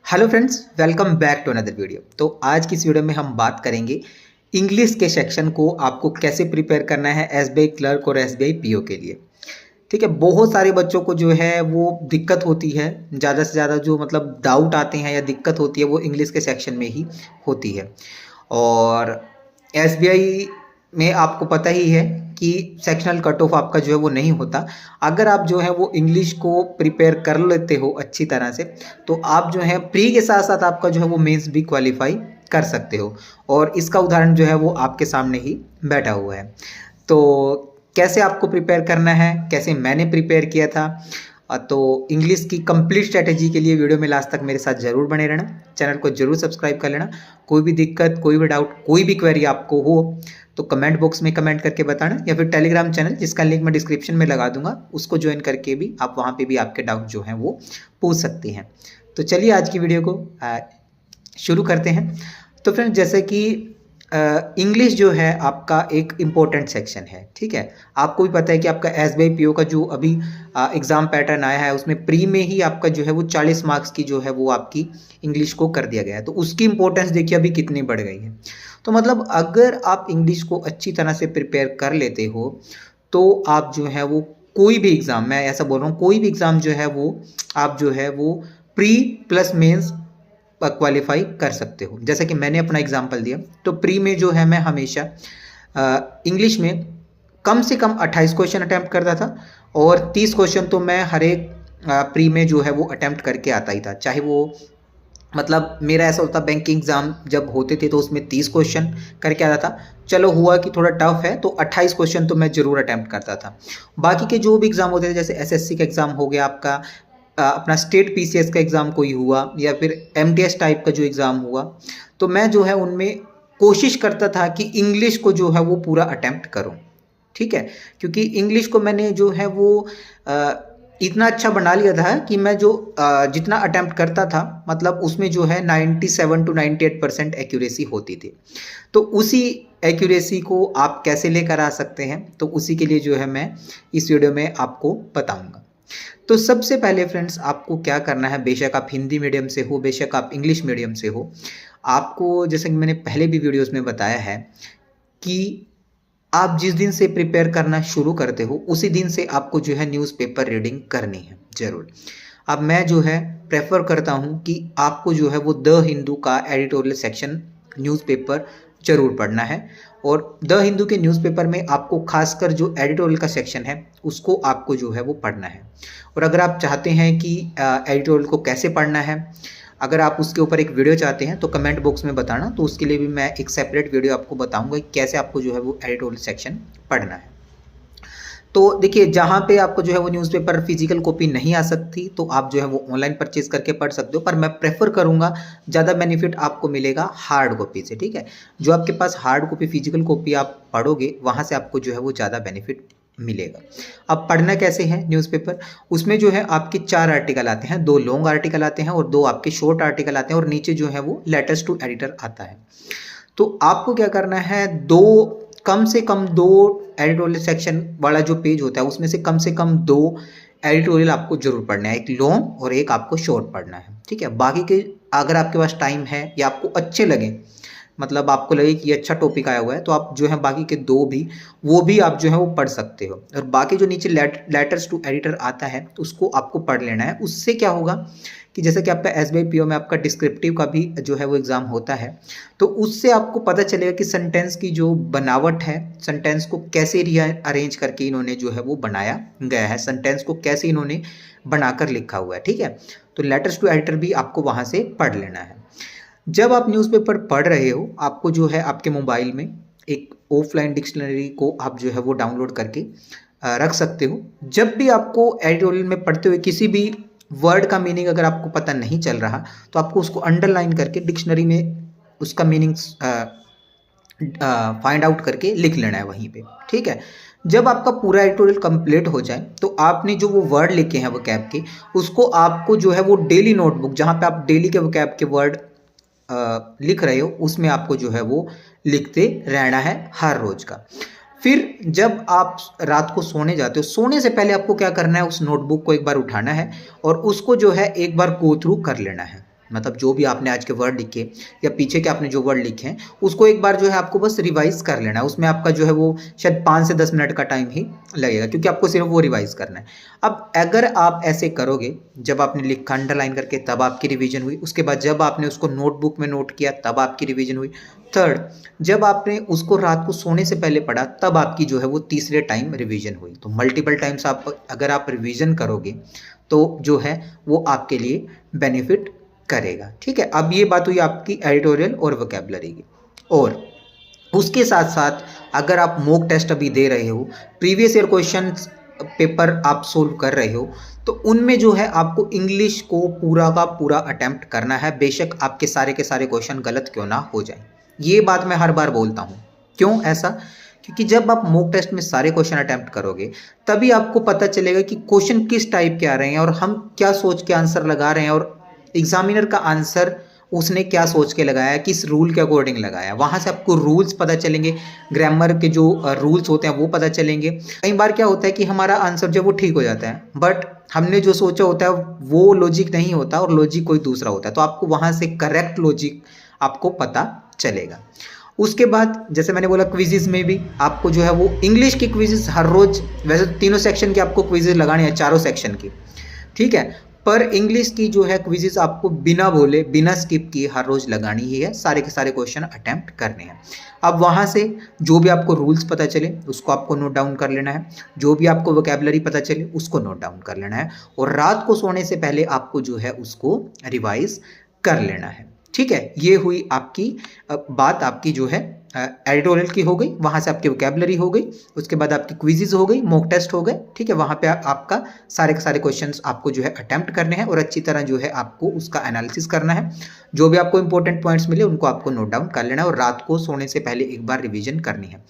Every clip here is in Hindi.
Hello friends, welcome back to another video. तो आज की इस वीडियो में हम बात करेंगे इंग्लिश के सेक्शन को आपको कैसे प्रिपेयर करना है एसबीआई क्लर्क और एसबीआई पीओ के लिए। ठीक है, बहुत सारे बच्चों को जो है वो दिक्कत होती है, ज़्यादा से ज़्यादा जो मतलब डाउट आते हैं या दिक्कत होती है वो इंग्लिश के सेक्शन में ही होती है। और एसबीआई में आपको पता ही है कि सेक्शनल कट ऑफ आपका जो है वो नहीं होता। अगर आप जो है वो इंग्लिश को प्रिपेयर कर लेते हो अच्छी तरह से तो आप जो है प्री के साथ साथ आपका जो है वो मेंस भी क्वालिफाई कर सकते हो। और इसका उदाहरण जो है वो आपके सामने ही बैठा हुआ है। तो कैसे आपको प्रिपेयर करना है, कैसे मैंने प्रिपेयर किया था, तो इंग्लिश की कंप्लीट स्ट्रैटेजी के लिए वीडियो में लास्ट तक मेरे साथ ज़रूर बने रहना। चैनल को ज़रूर सब्सक्राइब कर लेना। कोई भी दिक्कत, कोई भी डाउट, कोई भी क्वेरी आपको हो तो कमेंट बॉक्स में कमेंट करके बताना, या फिर टेलीग्राम चैनल जिसका लिंक मैं डिस्क्रिप्शन में लगा दूंगा उसको ज्वाइन करके भी आप वहाँ पे भी आपके डाउट जो हैं वो पूछ सकते हैं। तो चलिए आज की वीडियो को शुरू करते हैं। तो फ्रेंड्स, जैसे कि इंग्लिश जो है आपका एक इम्पोर्टेंट सेक्शन है। ठीक है, आपको भी पता है कि आपका एसबीआई पीओ का जो अभी एग्ज़ाम पैटर्न आया है उसमें प्री में ही आपका जो है वो 40 मार्क्स की जो है वो आपकी इंग्लिश को कर दिया गया है। तो उसकी इंपॉर्टेंस देखिए अभी कितनी बढ़ गई है। तो मतलब अगर आप इंग्लिश को अच्छी तरह से प्रिपेयर कर लेते हो तो आप जो है वो कोई भी एग्ज़ाम, मैं ऐसा बोल रहा हूँ, कोई भी एग्ज़ाम जो है वो आप जो है वो प्री प्लस मेंस क्वालिफाई कर सकते हो। जैसे कि मैंने अपना एग्जांपल दिया, तो प्री में जो है मैं हमेशा इंग्लिश में कम से कम 28 क्वेश्चन अटैम्प्ट करता था और 30 क्वेश्चन तो मैं हर एक प्री में जो है वो अटैम्प्ट करके आता ही था। चाहे वो मतलब मेरा ऐसा होता, बैंकिंग एग्जाम जब होते थे तो उसमें 30 क्वेश्चन करके आता था। चलो हुआ कि थोड़ा टफ है तो 28 क्वेश्चन तो मैं ज़रूर अटैम्प्ट करता था। बाकी के जो भी एग्ज़ाम होते थे, जैसे एसएससी का एग्ज़ाम हो गया, आपका अपना स्टेट पीसीएस का एग्ज़ाम कोई हुआ, या फिर एमटीएस टाइप का जो एग्ज़ाम हुआ, तो मैं जो है उनमें कोशिश करता था कि इंग्लिश को जो है वो पूरा अटेम्प्ट करूं। ठीक है, क्योंकि इंग्लिश को मैंने जो है वो इतना अच्छा बना लिया था कि मैं जो जितना अटेम्प्ट करता था मतलब उसमें जो है 97 to 98% एक्यूरेसी होती थी। तो उसी एक्यूरेसी को आप कैसे लेकर आ सकते हैं, तो उसी के लिए जो है मैं इस वीडियो में आपको बताऊंगा। तो सबसे पहले फ्रेंड्स, आपको क्या करना है, बेशक आप हिंदी मीडियम से हो, बेशक आप इंग्लिश मीडियम से हो, आपको जैसे कि मैंने पहले भी वीडियोस में बताया है कि आप जिस दिन से प्रिपेयर करना शुरू करते हो उसी दिन से आपको जो है न्यूज़पेपर रीडिंग करनी है ज़रूर। अब मैं जो है प्रेफर करता हूँ कि आपको जो है वो द हिंदू का एडिटोरियल सेक्शन न्यूज़पेपर ज़रूर पढ़ना है। और द हिंदू के न्यूज़पेपर में आपको खासकर जो एडिटोरियल का सेक्शन है उसको आपको जो है वो पढ़ना है। और अगर आप चाहते हैं कि एडिटोरियल को कैसे पढ़ना है, अगर आप उसके ऊपर एक वीडियो चाहते हैं तो कमेंट बॉक्स में बताना, तो उसके लिए भी मैं एक सेपरेट वीडियो आपको बताऊंगा कि कैसे आपको जो है वो एडिटोरियल सेक्शन पढ़ना है। तो देखिए, जहाँ पे आपको जो है वो न्यूज़पेपर फिजिकल कॉपी नहीं आ सकती तो आप जो है वो ऑनलाइन परचेज करके पढ़ सकते हो, पर मैं प्रेफर करूँगा, ज़्यादा बेनिफिट आपको मिलेगा हार्ड कॉपी से। ठीक है, जो आपके पास हार्ड कॉपी फिजिकल कॉपी आप पढ़ोगे वहाँ से आपको जो है वो ज़्यादा बेनिफिट मिलेगा। अब पढ़ना कैसे है न्यूज़पेपर, उसमें जो है आपके 4 आर्टिकल आते हैं, 2 लॉन्ग आर्टिकल आते हैं और 2 आपके शॉर्ट आर्टिकल आते हैं, और नीचे जो है वो लेटर्स टू एडिटर आता है। तो आपको क्या करना है, कम से कम 2 एडिटोरियल सेक्शन वाला जो पेज होता है उसमें से कम 2 एडिटोरियल आपको जरूर पढ़ना है, एक लॉन्ग और एक आपको शॉर्ट पढ़ना है। ठीक है, बाकी के अगर आपके पास टाइम है या आपको अच्छे लगे, मतलब आपको लगे कि ये अच्छा टॉपिक आया हुआ है, तो आप जो है बाकी के 2 भी वो भी आप जो है वो पढ़ सकते हो। और बाकी जो नीचे लेटर्स टू एडिटर आता है उसको आपको पढ़ लेना है। उससे क्या होगा कि जैसे कि आपका एसबीआई पीओ में आपका डिस्क्रिप्टिव का भी जो है वो एग्ज़ाम होता है, तो उससे आपको पता चलेगा कि सेंटेंस की जो बनावट है, सेंटेंस को कैसे अरेंज करके इन्होंने जो है वो बनाया गया है, सेंटेंस को कैसे इन्होंने बनाकर लिखा हुआ है। ठीक है, तो लेटर्स टू एडिटर भी आपको वहाँ से पढ़ लेना है। जब आप न्यूज़पेपर पढ़ रहे हो, आपको जो है आपके मोबाइल में एक ऑफलाइन डिक्शनरी को आप जो है वो डाउनलोड करके रख सकते हो। जब भी आपको एडिटोरियल में पढ़ते हुए किसी भी वर्ड का मीनिंग अगर आपको पता नहीं चल रहा तो आपको उसको अंडरलाइन करके डिक्शनरी में उसका मीनिंग फाइंड आउट करके लिख लेना है वहीं पे। ठीक है, जब आपका पूरा एडिटोरियल कंप्लीट हो जाए तो आपने जो वो वर्ड लिखे हैं वोकैब के, उसको आपको जो है वो डेली नोटबुक जहाँ पे आप डेली के वोकैब के वर्ड लिख रहे हो उसमें आपको जो है वो लिखते रहना है हर रोज का। फिर जब आप रात को सोने जाते हो, सोने से पहले आपको क्या करना है, उस नोटबुक को एक बार उठाना है और उसको जो है एक बार गो थ्रू कर लेना है। मतलब जो भी आपने आज के वर्ड लिखे या पीछे के आपने जो वर्ड लिखे हैं उसको एक बार जो है आपको बस रिवाइज कर लेना है। उसमें आपका जो है वो शायद 5 से 10 मिनट का टाइम ही लगेगा, क्योंकि आपको सिर्फ वो रिवाइज करना है। अब अगर आप ऐसे करोगे, जब आपने लिखा अंडरलाइन करके तब आपकी रिवीजन हुई, उसके बाद जब आपने उसको नोटबुक में नोट किया तब आपकी रिवीजन हुई, थर्ड जब आपने उसको रात को सोने से पहले पढ़ा तब आपकी जो है वो तीसरे टाइम रिवीजन हुई। तो मल्टीपल टाइम्स आप अगर आप रिवीजन करोगे तो जो है वो आपके लिए बेनिफिट करेगा। ठीक है, अब ये बात हुई आपकी एडिटोरियल और वोकैबुलरी की। और उसके साथ साथ अगर आप मॉक टेस्ट अभी दे रहे हो, प्रीवियस ईयर क्वेश्चन पेपर आप सोल्व कर रहे हो, तो उनमें जो है आपको इंग्लिश को पूरा का पूरा अटेम्प्ट करना है, बेशक आपके सारे के सारे क्वेश्चन गलत क्यों ना हो जाए। ये बात मैं हर बार बोलता हूँ। क्यों ऐसा? क्योंकि जब आप मॉक टेस्ट में सारे क्वेश्चन अटेम्प्ट करोगे तभी आपको पता चलेगा कि क्वेश्चन किस टाइप के आ रहे हैं और हम क्या सोच के आंसर लगा रहे हैं, और एग्जामिनर का आंसर उसने क्या सोच के लगाया, किस रूल के अकॉर्डिंग लगाया। वहाँ से आपको रूल्स पता चलेंगे, ग्रामर के जो रूल्स होते हैं वो पता चलेंगे। कई बार क्या होता है कि हमारा आंसर जो वो ठीक हो जाता है, बट हमने जो सोचा होता है वो लॉजिक नहीं होता और लॉजिक कोई दूसरा होता है। तो आपको वहाँ से करेक्ट लॉजिक आपको पता चलेगा। उसके बाद जैसे मैंने बोला क्विज़ेस में भी आपको जो है वो इंग्लिश की क्विज़ेस हर रोज़, वैसे तीनों सेक्शन की आपको क्विज़ेस लगानी है, चारों सेक्शन की, ठीक है, पर इंग्लिश की जो है क्विज़ेस आपको बिना बोले बिना स्किप किए हर रोज़ लगानी ही है, सारे के सारे क्वेश्चन अटेम्प्ट करने हैं। अब वहाँ से जो भी आपको रूल्स पता चले उसको आपको नोट डाउन कर लेना है, जो भी आपको वोकैबुलरी पता चले उसको नोट डाउन कर लेना है, और रात को सोने से पहले आपको जो है उसको रिवाइज कर लेना है। ठीक है, ये हुई आपकी बात, आपकी जो है एडिटोरियल की हो गई, वहाँ से आपकी वोकैबुलरी हो गई, उसके बाद आपकी क्विज़ेस हो गई, मॉक टेस्ट हो गए। ठीक है, वहाँ पे आपका सारे के सारे क्वेश्चंस आपको जो है अटेम्प्ट करने हैं और अच्छी तरह जो है आपको उसका एनालिसिस करना है। जो भी आपको इंपॉर्टेंट पॉइंट्स मिले उनको आपको नोट डाउन कर लेना है और रात को सोने से पहले एक बार रिविजन करनी है।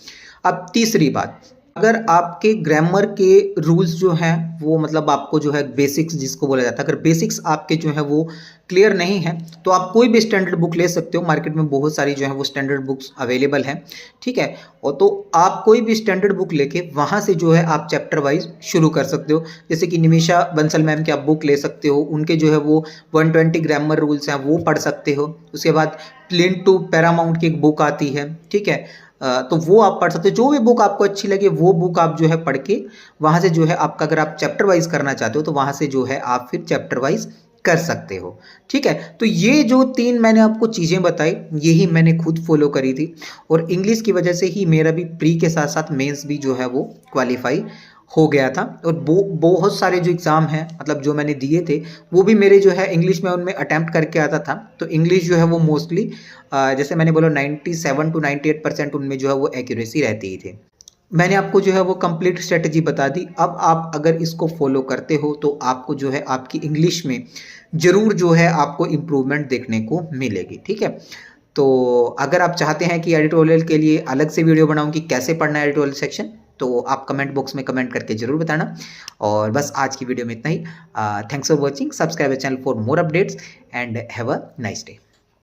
अब तीसरी बात, अगर आपके ग्रामर के रूल्स जो हैं वो मतलब आपको जो है बेसिक्स जिसको बोला जाता है, अगर बेसिक्स आपके जो है वो क्लियर नहीं है तो आप कोई भी स्टैंडर्ड बुक ले सकते हो। मार्केट में बहुत सारी जो है वो स्टैंडर्ड बुक्स अवेलेबल हैं। ठीक है, और तो आप कोई भी स्टैंडर्ड बुक लेके वहाँ से जो है आप चैप्टर वाइज शुरू कर सकते हो। जैसे कि निमिषा बंसल मैम की आप बुक ले सकते हो, उनके जो है वो 120 ग्रामर रूल्स हैं वो पढ़ सकते हो। उसके बाद प्लिंथ टू पैरामाउंट की एक बुक आती है, ठीक है, तो वो आप पढ़ सकते हो। जो भी बुक आपको अच्छी लगे वो बुक आप जो है पढ़ के वहाँ से जो है आपका, अगर आप चैप्टर वाइज करना चाहते हो तो वहाँ से जो है आप फिर चैप्टर वाइज कर सकते हो। ठीक है, तो ये जो 3 मैंने आपको चीज़ें बताई यही मैंने खुद फॉलो करी थी, और इंग्लिश की वजह से ही मेरा भी प्री के साथ साथ मेंस भी जो है वो क्वालिफाई हो गया था। और बहुत सारे जो एग्ज़ाम हैं मतलब जो मैंने दिए थे वो भी मेरे जो है इंग्लिश में उनमें अटैम्प्ट करके आता था। तो इंग्लिश जो है वो मोस्टली जैसे मैंने बोला 97 to 98% उनमें जो है वो एक्यूरेसी रहती ही थी। मैंने आपको जो है वो कंप्लीट स्ट्रेटजी बता दी। अब आप अगर इसको फॉलो करते हो तो आपको जो है आपकी इंग्लिश में ज़रूर जो है आपको इम्प्रूवमेंट देखने को मिलेगी। ठीक है, तो अगर आप चाहते हैं कि एडिटोरियल के लिए अलग से वीडियो बनाऊं कि कैसे पढ़ना है एडिटोरियल सेक्शन, तो आप कमेंट बॉक्स में कमेंट करके ज़रूर बताना। और बस आज की वीडियो में इतना ही। Thanks for watching, subscribe channel for more updates and have a nice day.